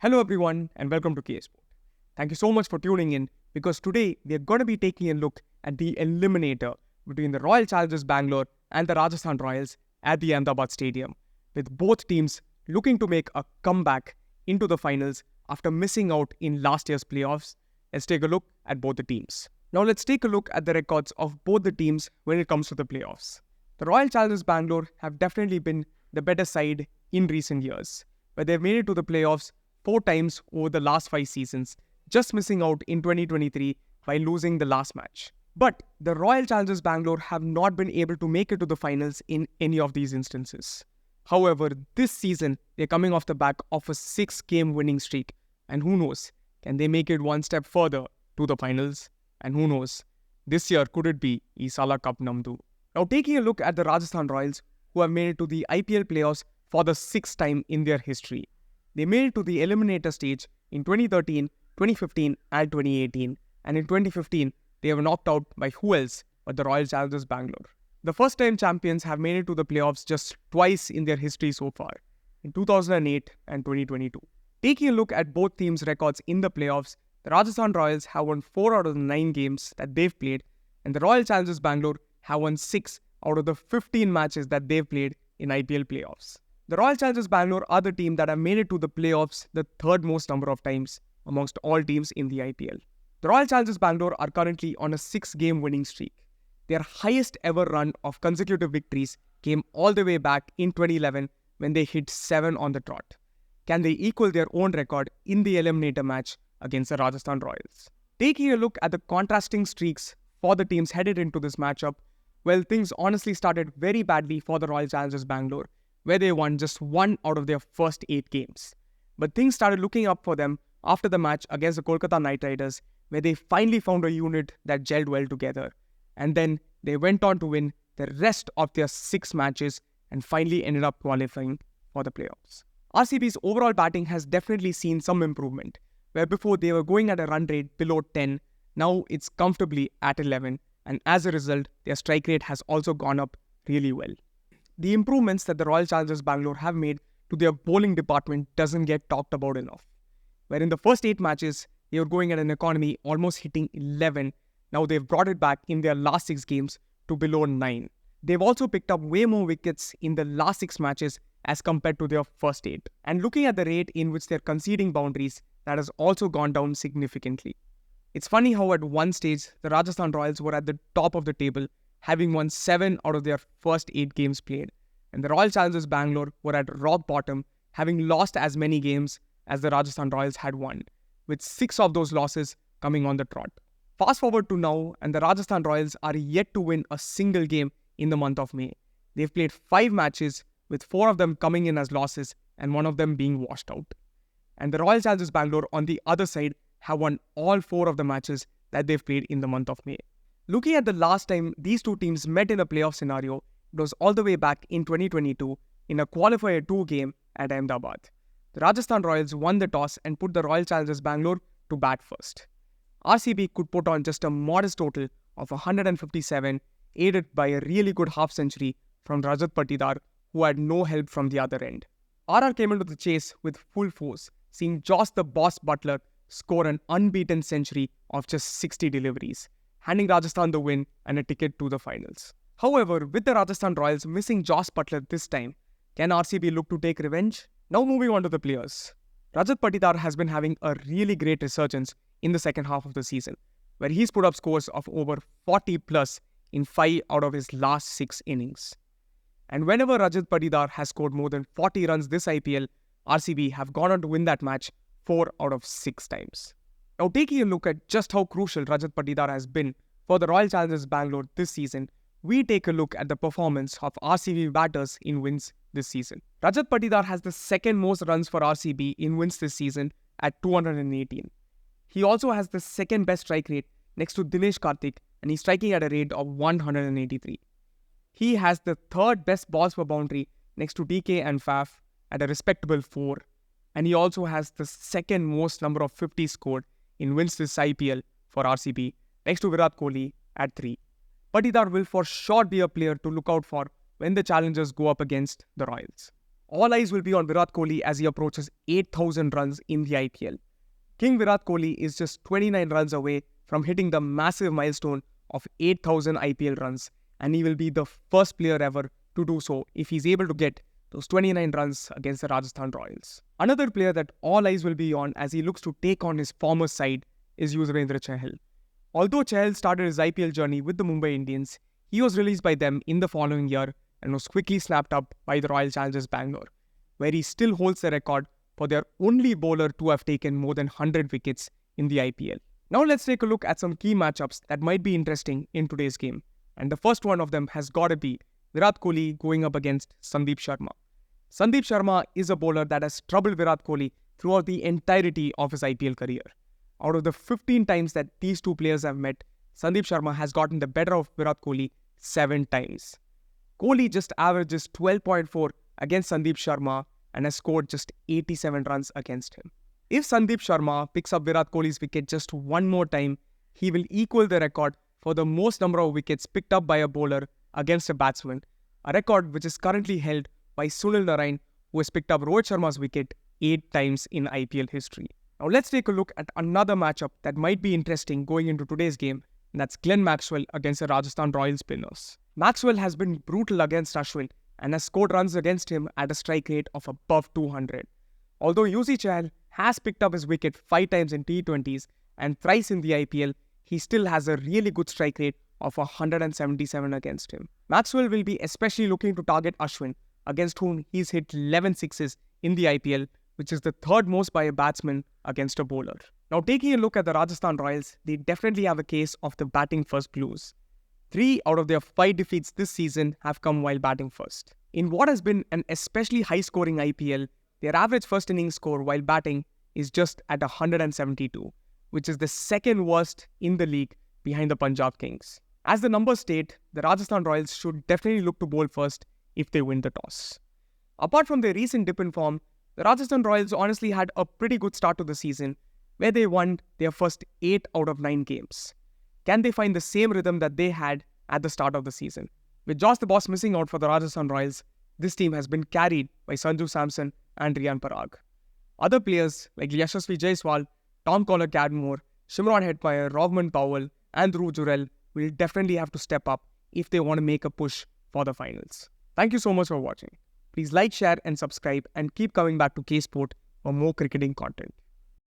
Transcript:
Hello everyone and welcome to KS Sport. Thank you so much for tuning in because today we are going to be taking a look at the Eliminator between the Royal Challengers Bengaluru and the Rajasthan Royals at the Ahmedabad Stadium, with both teams looking to make a comeback into the finals after missing out in last year's playoffs. Let's take a look at both the teams. Now let's take a look at the records of both the teams when it comes to the playoffs. The Royal Challengers Bengaluru have definitely been the better side in recent years, where they've made it to the playoffs 4 times over the last 5 seasons, just missing out in 2023 by losing the last match. But the Royal Challengers Bengaluru have not been able to make it to the finals in any of these instances. However, this season, they're coming off the back of a 6-game winning streak. And who knows, can they make it one step further to the finals? And who knows, this year could it be Isala Cup Namdu? Now taking a look at the Rajasthan Royals, who have made it to the IPL playoffs for the 6th time in their history. They made it to the Eliminator stage in 2013, 2015 and 2018. And in 2015, they were knocked out by who else but the Royal Challengers Bengaluru. The first time champions have made it to the playoffs just twice in their history so far, in 2008 and 2022. Taking a look at both teams' records in the playoffs, the Rajasthan Royals have won 4 out of the 9 games that they've played, and the Royal Challengers Bengaluru have won 6 out of the 15 matches that they've played in IPL playoffs. The Royal Challengers Bengaluru are the team that have made it to the playoffs the third most number of times amongst all teams in the IPL. The Royal Challengers Bengaluru are currently on a 6-game winning streak. Their highest ever run of consecutive victories came all the way back in 2011 when they hit 7 on the trot. Can they equal their own record in the Eliminator match against the Rajasthan Royals? Taking a look at the contrasting streaks for the teams headed into this matchup, well, things honestly started very badly for the Royal Challengers Bengaluru, where they won just 1 out of their first 8 games. But things started looking up for them after the match against the Kolkata Knight Riders, where they finally found a unit that gelled well together. And then they went on to win the rest of their 6 matches and finally ended up qualifying for the playoffs. RCB's overall batting has definitely seen some improvement, where before they were going at a run rate below 10, now it's comfortably at 11, and as a result, their strike rate has also gone up really well. The improvements that the Royal Challengers Bengaluru have made to their bowling department doesn't get talked about enough. Where in the first 8 matches, they were going at an economy almost hitting 11. Now they've brought it back in their last 6 games to below 9. They've also picked up way more wickets in the last 6 matches as compared to their first 8. And looking at the rate in which they're conceding boundaries, that has also gone down significantly. It's funny how at one stage, the Rajasthan Royals were at the top of the table, having won 7 out of their first 8 games played. And the Royal Challengers Bengaluru were at rock bottom, having lost as many games as the Rajasthan Royals had won, with 6 of those losses coming on the trot. Fast forward to now, and the Rajasthan Royals are yet to win a single game in the month of May. They've played 5 matches, with 4 of them coming in as losses and 1 of them being washed out. And the Royal Challengers Bengaluru on the other side have won all 4 of the matches that they've played in the month of May. Looking at the last time these two teams met in a playoff scenario, it was all the way back in 2022 in a qualifier 2 game at Ahmedabad. The Rajasthan Royals won the toss and put the Royal Challengers Bengaluru to bat first. RCB could put on just a modest total of 157, aided by a really good half-century from Rajat Patidar, who had no help from the other end. RR came into the chase with full force, seeing Jos the Boss Buttler score an unbeaten century of just 60 deliveries, handing Rajasthan the win and a ticket to the finals. However, with the Rajasthan Royals missing Jos Buttler this time, can RCB look to take revenge? Now moving on to the players. Rajat Patidar has been having a really great resurgence in the second half of the season, where he's put up scores of over 40 plus in 5 out of his last 6 innings. And whenever Rajat Patidar has scored more than 40 runs this IPL, RCB have gone on to win that match 4 out of 6 times. Now taking a look at just how crucial Rajat Patidar has been for the Royal Challengers Bengaluru this season, we take a look at the performance of RCB batters in wins this season. Rajat Patidar has the second most runs for RCB in wins this season at 218. He also has the second best strike rate next to Dinesh Karthik, and he's striking at a rate of 183. He has the third best balls per boundary next to DK and Faf at a respectable 4. And he also has the second most number of 50 scored in wins this IPL for RCB next to Virat Kohli at 3. Patidar will for sure be a player to look out for when the challengers go up against the Royals. all eyes will be on Virat Kohli as he approaches 8,000 runs in the IPL. King Virat Kohli is just 29 runs away from hitting the massive milestone of 8,000 IPL runs, and he will be the first player ever to do so if he's able to get those 29 runs against the Rajasthan Royals. Another player that all eyes will be on as he looks to take on his former side is rejuvenated Chahal. Although Chahal started his IPL journey with the Mumbai Indians, he was released by them in the following year and was quickly snapped up by the Royal Challengers Bengaluru, where he still holds the record for their only bowler to have taken more than 100 wickets in the IPL. Now let's take a look at some key matchups that might be interesting in today's game. And the first one of them has got to be Virat Kohli going up against Sandeep Sharma. Sandeep Sharma is a bowler that has troubled Virat Kohli throughout the entirety of his IPL career. Out of the 15 times that these two players have met, Sandeep Sharma has gotten the better of Virat Kohli 7 times. Kohli just averages 12.4 against Sandeep Sharma and has scored just 87 runs against him. If Sandeep Sharma picks up Virat Kohli's wicket just one more time, he will equal the record for the most number of wickets picked up by a bowler against a batsman, a record which is currently held by Sunil Narine, who has picked up Rohit Sharma's wicket 8 times in IPL history. Now let's take a look at another matchup that might be interesting going into today's game, and that's Glenn Maxwell against the Rajasthan Royals spinners. Maxwell has been brutal against Ashwin and has scored runs against him at a strike rate of above 200. Although Yuzi Chahal has picked up his wicket 5 times in T20s and thrice in the IPL, he still has a really good strike rate of 177 against him. Maxwell will be especially looking to target Ashwin, against whom he's hit 11 sixes in the IPL, which is the third most by a batsman against a bowler. Now taking a look at the Rajasthan Royals, they definitely have a case of the batting first blues. 3 out of their 5 defeats this season have come while batting first. In what has been an especially high-scoring IPL, their average first innings score while batting is just at 172, which is the second worst in the league behind the Punjab Kings. As the numbers state, the Rajasthan Royals should definitely look to bowl first if they win the toss. Apart from their recent dip in form, the Rajasthan Royals honestly had a pretty good start to the season, where they won their first 8 out of 9 games. Can they find the same rhythm that they had at the start of the season? With Jos the Boss missing out for the Rajasthan Royals, this team has been carried by Sanju, Samson and Riyan Parag. Other players like Yashasvi Jaiswal, Tom Collar-Cadmore, Shimron Hetmeyer, Rovman Powell and Dhruv Jurel will definitely have to step up if they want to make a push for the finals. Thank you so much for watching. Please like, share and subscribe and keep coming back to K Sport for more cricketing content.